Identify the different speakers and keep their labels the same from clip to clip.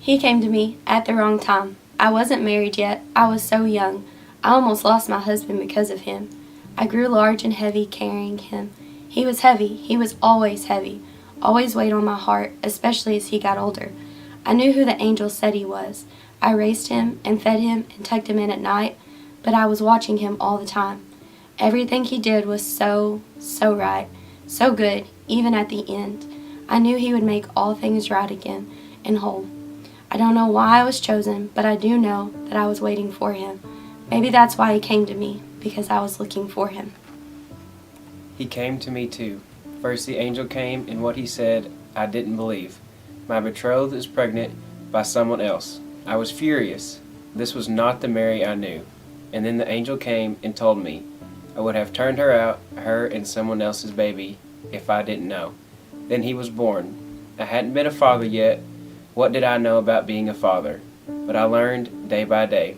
Speaker 1: He came to me at the wrong time. I wasn't married yet. I was so young. I almost lost my husband because of him. I grew large and heavy carrying him. He was heavy. He was always heavy. Always weighed on my heart, especially as he got older. I knew who the angel said he was. I raised him and fed him and tucked him in at night, but I was watching him all the time. Everything he did was so right, so good, even at the end. I knew he would make all things right again and whole. I don't know why I was chosen, but I do know that I was waiting for him. Maybe that's why he came to me, because I was looking for him.
Speaker 2: He came to me too. First the angel came, and what he said I didn't believe. My betrothed is pregnant by someone else. I was furious. This was not the Mary I knew. And then the angel came and told me I would have turned her out, her and someone else's baby, if I didn't know. Then he was born. I hadn't been a father yet. What did I know about being a father? But I learned day by day.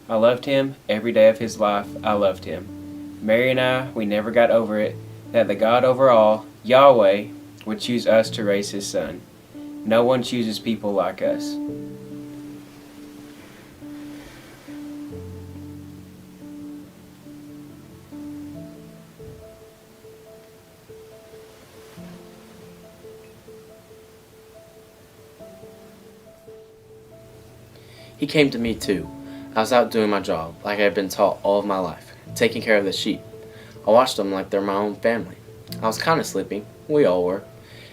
Speaker 2: I loved him every day of his life. I loved him. Mary and I, we never got over it, that the God over all, Yahweh, would choose us to raise his son. No one chooses people like us.
Speaker 3: He came to me too. I was out doing my job, like I had been taught all of my life, taking care of the sheep. I watched them like they're my own family. I was kind of sleeping. We all were.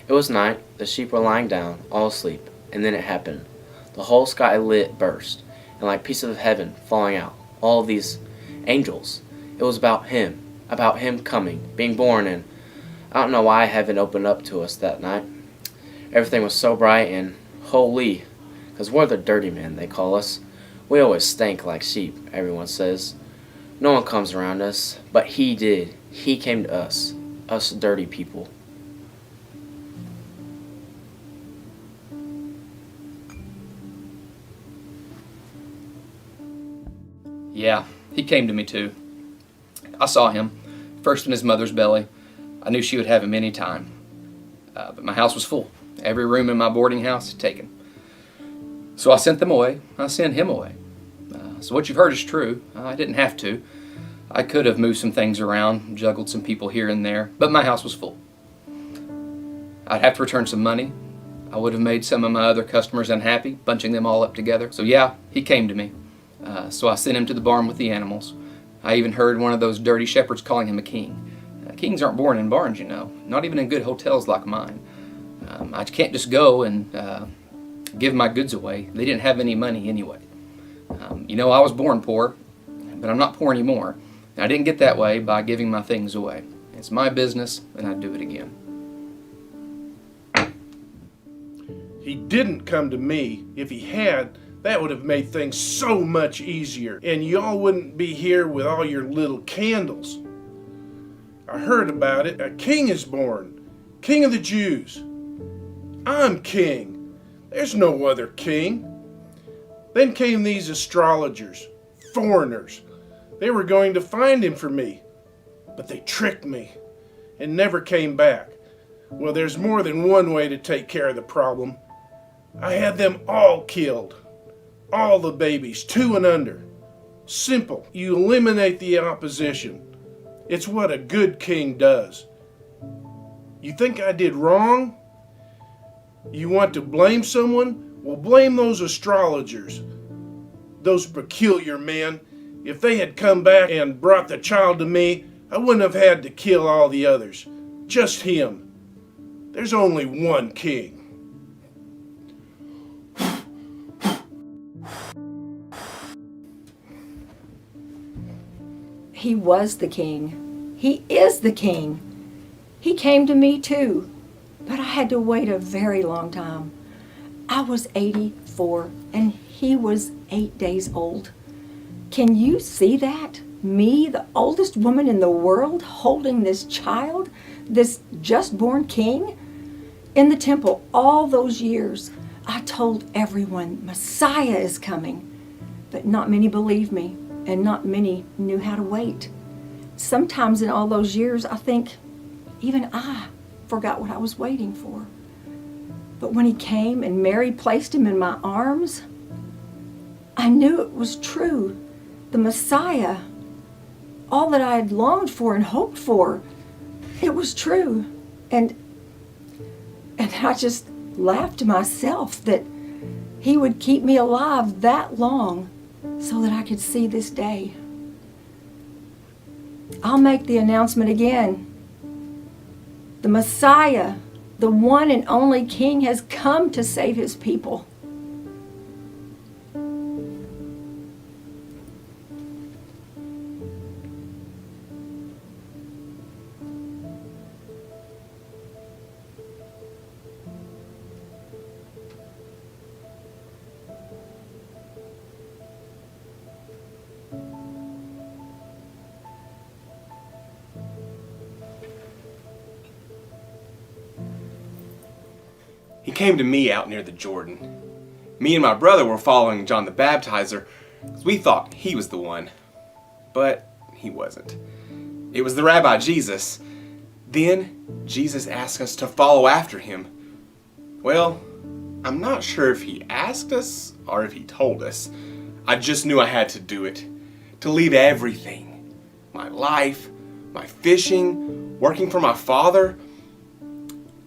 Speaker 3: It was night. The sheep were lying down, all asleep, and then it happened. The whole sky lit burst, and like pieces of heaven falling out. All of these angels. It was about him coming, being born, and I don't know why heaven opened up to us that night. Everything was so bright and holy, because we're the dirty men, they call us. We always stank like sheep, everyone says. No one comes around us, but he did. He came to us dirty people.
Speaker 4: Yeah, he came to me too. I saw him, first in his mother's belly. I knew she would have him any time. But my house was full. Every room in my boarding house taken. So I sent them away. I sent him away. So what you've heard is true. I didn't have to. I could have moved some things around, juggled some people here and there, but my house was full. I'd have to return some money. I would have made some of my other customers unhappy, bunching them all up together. So yeah, he came to me. So I sent him to the barn with the animals. I even heard one of those dirty shepherds calling him a king. Kings aren't born in barns, you know, not even in good hotels like mine. I can't just go and give my goods away. They didn't have any money anyway. You know, I was born poor, but I'm not poor anymore. I didn't get that way by giving my things away. It's my business, and I'd do it again.
Speaker 5: He didn't come to me. If he had, that would have made things so much easier, and y'all wouldn't be here with all your little candles. I heard about it. A king is born. King of the Jews. I'm king. There's no other king. Then came these astrologers, foreigners. They were going to find him for me, but they tricked me and never came back. Well, there's more than one way to take care of the problem. I had them all killed. All the babies, 2 and under. Simple. You eliminate the opposition. It's what a good king does. You think I did wrong? You want to blame someone? Well, blame those astrologers. Those peculiar men. If they had come back and brought the child to me, I wouldn't have had to kill all the others. Just him. There's only one king.
Speaker 6: He was the king. He is the king. He came to me too, but I had to wait a very long time. I was 84 and he was 8 days old. Can you see that? Me, the oldest woman in the world, holding this child, this just born king? In the temple all those years, I told everyone Messiah is coming, but not many believed me. And not many knew how to wait. Sometimes in all those years, I think even I forgot what I was waiting for. But when he came and Mary placed him in my arms, I knew it was true. The Messiah, all that I had longed for and hoped for, it was true. And I just laughed to myself that he would keep me alive that long so that I could see this day. I'll make the announcement again. The Messiah, the one and only King, has come to save his people.
Speaker 7: He came to me out near the Jordan. Me and my brother were following John the Baptizer because we thought he was the one. But he wasn't. It was the Rabbi Jesus. Then Jesus asked us to follow after him. Well, I'm not sure if he asked us or if he told us. I just knew I had to do it. To leave everything. My life, my fishing, working for my father.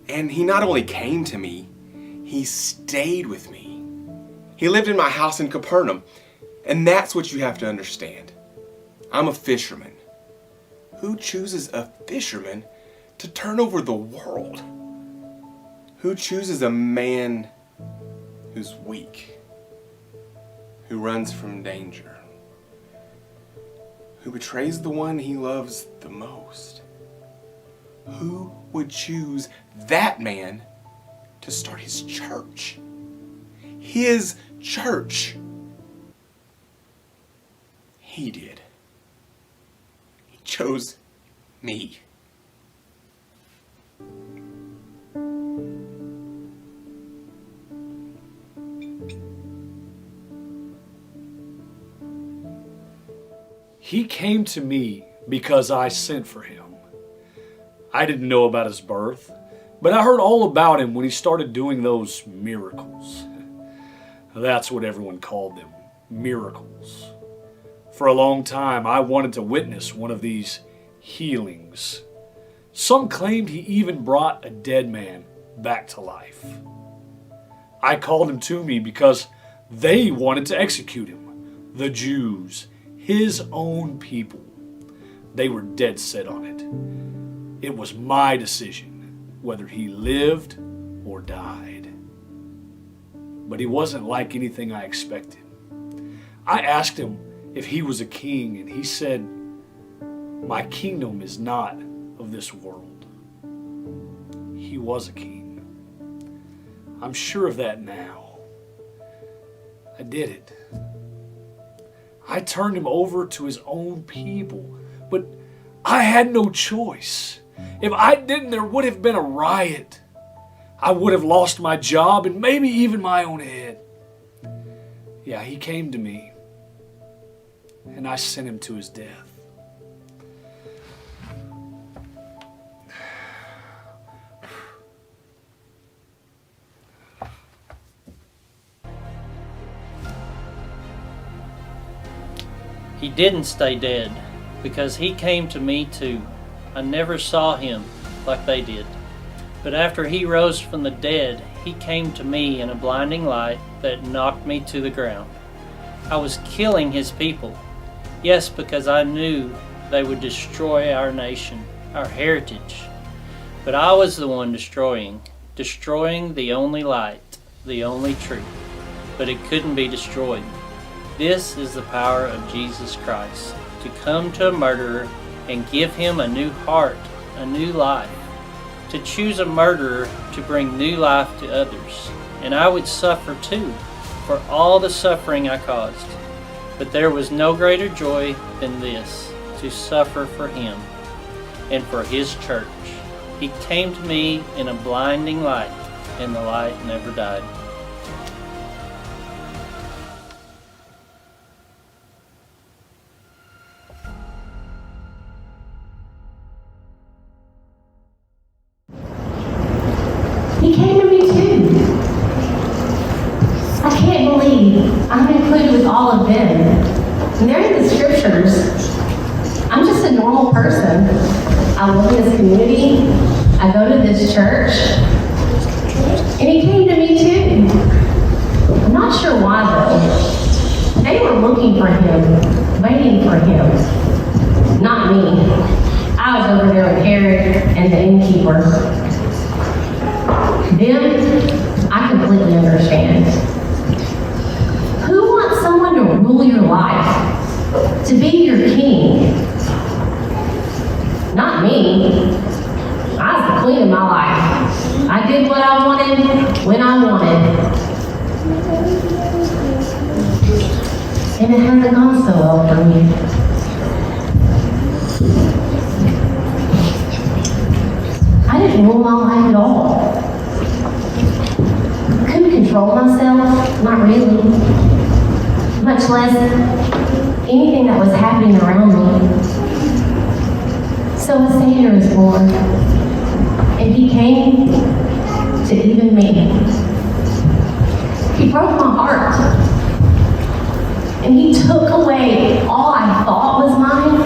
Speaker 7: And he not only came to me, he stayed with me. He lived in my house in Capernaum. And that's what you have to understand. I'm a fisherman. Who chooses a fisherman to turn over the world? Who chooses a man who's weak? Who runs from danger? Who betrays the one he loves the most? Who would choose that man to start his church? His church. He did. He chose me.
Speaker 8: He came to me because I sent for him. I didn't know about his birth, but I heard all about him when he started doing those miracles. That's what everyone called them, miracles. For a long time, I wanted to witness one of these healings. Some claimed he even brought a dead man back to life. I called him to me because they wanted to execute him, the Jews, his own people. They were dead set on it. It was my decision whether he lived or died. But he wasn't like anything I expected. I asked him if he was a king, and he said, "My kingdom is not of this world." He was a king. I'm sure of that now. I did it. I turned him over to his own people, but I had no choice. If I didn't, there would have been a riot. I would have lost my job and maybe even my own head. Yeah, he came to me, and I sent him to his death.
Speaker 9: He didn't stay dead, because he came to me too. I never saw him like they did. But after he rose from the dead, he came to me in a blinding light that knocked me to the ground. I was killing his people. Yes, because I knew they would destroy our nation, our heritage. But I was the one destroying the only light, the only truth. But it couldn't be destroyed. This is the power of Jesus Christ, to come to a murderer and give him a new heart, a new life. To choose a murderer to bring new life to others. And I would suffer too, for all the suffering I caused. But there was no greater joy than this, to suffer for him and for his church. He came to me in a blinding light, and the light never died.
Speaker 10: He came to me too. of them. And they're in the scriptures. I'm just a normal person. I live in this community. I go to this church. And he came to me too. I'm not sure why though. They were looking for him, waiting for him. Not me. I was over there with Herod and the innkeeper. Them, I completely understand. Who wants someone to rule your life? To be your king? Not me. I was the queen of my life. I did what I wanted, when I wanted. And it hasn't gone so well for me. I didn't rule my life at all. Couldn't control myself, not really. Much less anything that was happening around me. So a Savior is born, and he came to even me. He broke my heart, and he took away all I thought was mine,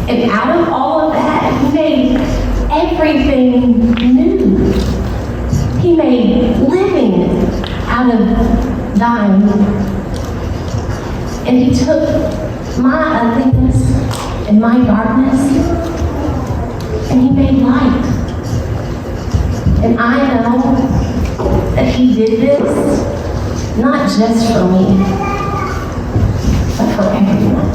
Speaker 10: and out of all of that, he made everything new. He made living out of dying, and he took my ugliness and my darkness, and he made light. And I know that he did this not just for me, but for everyone.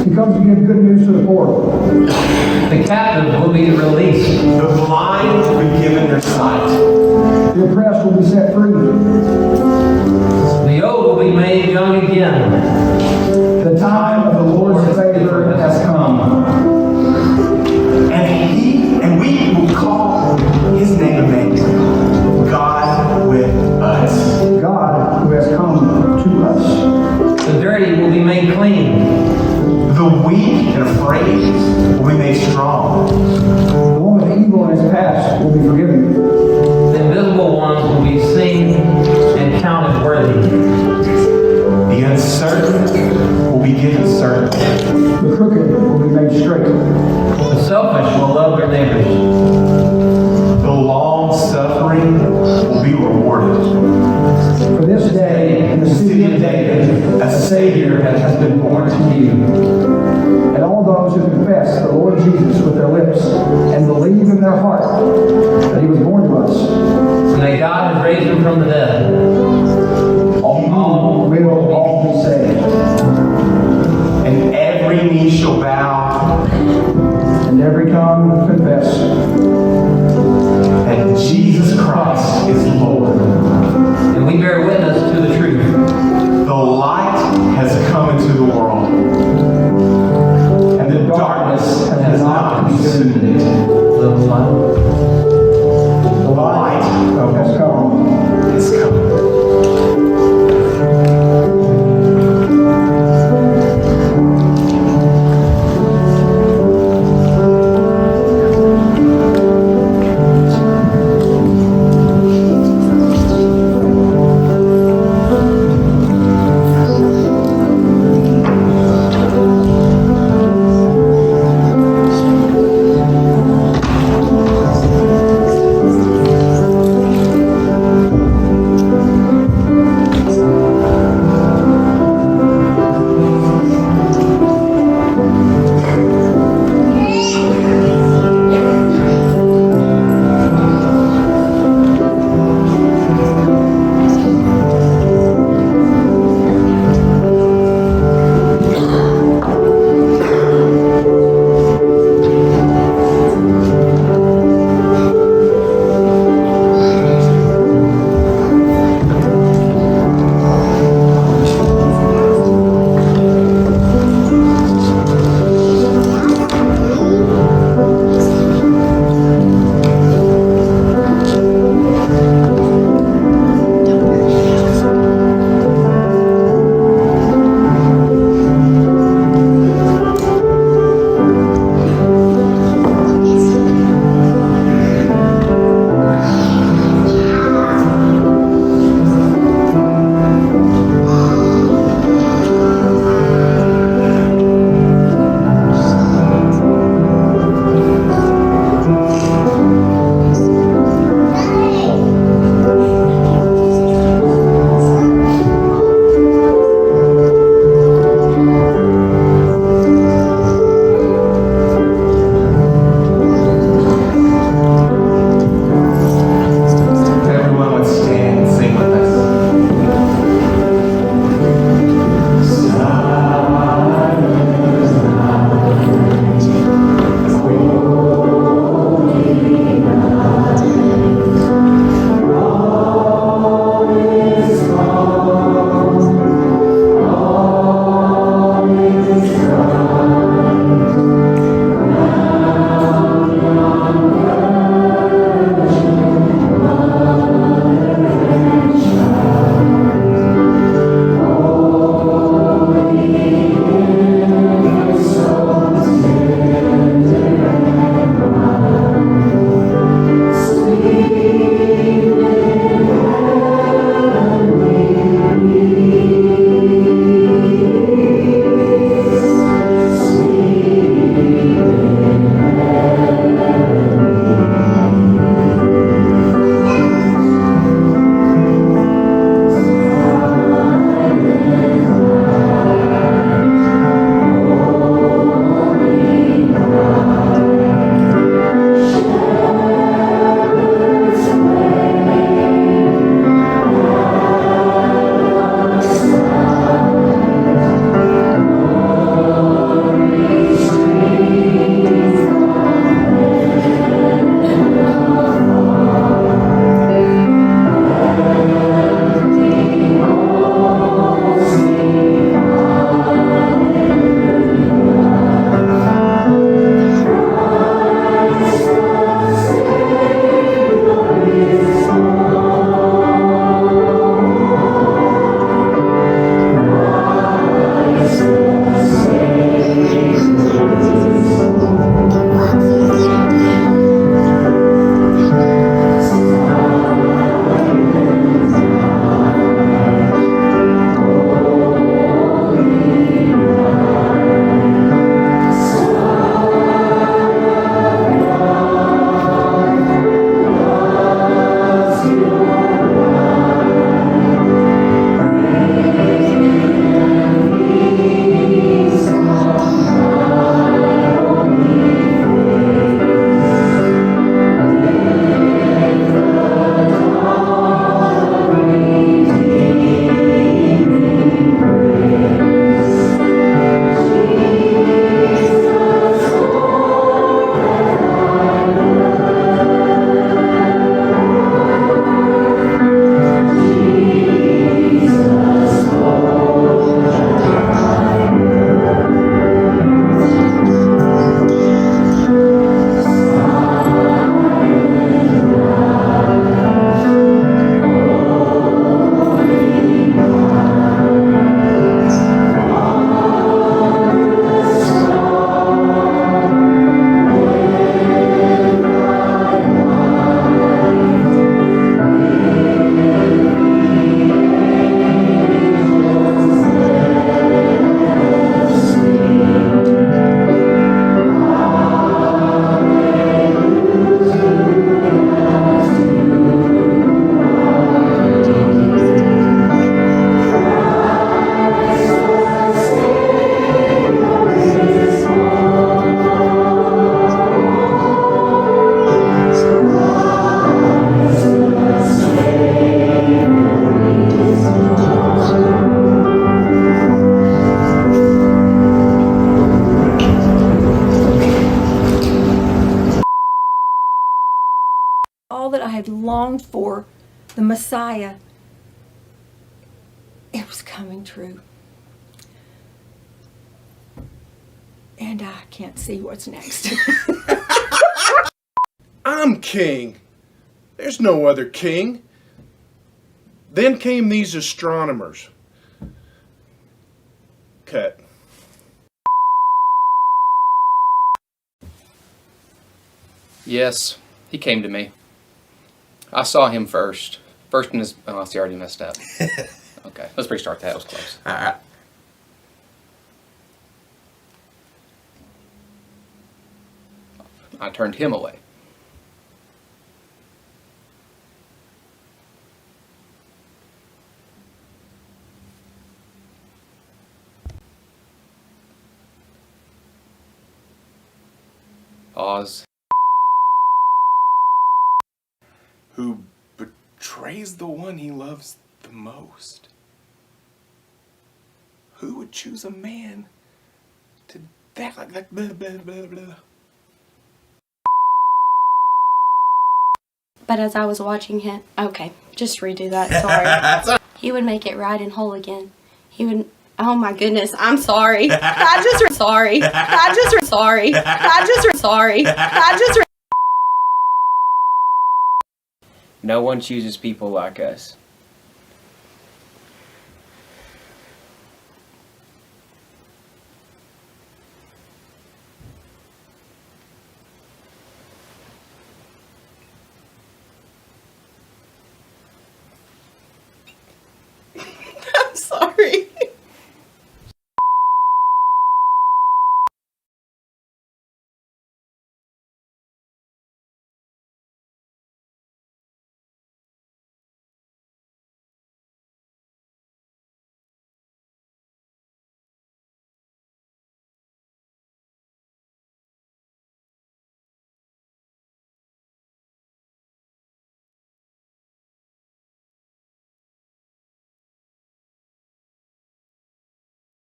Speaker 11: He comes to give good news to the poor.
Speaker 12: The captive will be released.
Speaker 7: The blind will be given their sight.
Speaker 11: The oppressed will be set free.
Speaker 12: The old will be made young again.
Speaker 11: The time of the Lord's favor has come.
Speaker 7: And we will call his name Emmanuel, God with us.
Speaker 11: God who has come to us.
Speaker 12: The dirty will be made clean.
Speaker 7: The weak and afraid will be made strong.
Speaker 11: The one with evil in his past will be forgiven.
Speaker 12: The invisible ones will be seen and counted worthy.
Speaker 7: The uncertain will be given certainty.
Speaker 11: The crooked will be made straight.
Speaker 12: The selfish will love their neighbors.
Speaker 7: The long-suffering will be rewarded.
Speaker 11: For this day, in the city of David,
Speaker 7: a Savior has been born to you.
Speaker 11: And all those who confess the Lord Jesus with their lips and believe in their heart that he was born to us,
Speaker 12: And that God has raised him from the dead.
Speaker 11: all will all be saved.
Speaker 7: And every knee shall bow,
Speaker 11: And every tongue confess
Speaker 7: that Jesus Christ is Lord.
Speaker 12: And we bear witness to the truth.
Speaker 7: The light has come into the world, and the darkness has not consumed it.
Speaker 12: The light.
Speaker 11: the light has come.
Speaker 7: Has come.
Speaker 6: for the Messiah, it was coming true. And I can't see what's next.
Speaker 5: I'm king. There's no other king. Then came these astronomers. Cut.
Speaker 4: Yes, he came to me. I saw him first. First in his... Oh, I see, I already messed up. Okay, let's restart that. That was close.
Speaker 7: All right.
Speaker 4: I turned him away. Pause.
Speaker 7: Who betrays the one he loves the most? Who would choose a man to act like that? Blah, blah, blah, blah.
Speaker 1: But as I was watching him, okay, just redo that, sorry. He would make it right and whole again. He would, oh my goodness, I'm sorry. Sorry.
Speaker 2: No one chooses people like us.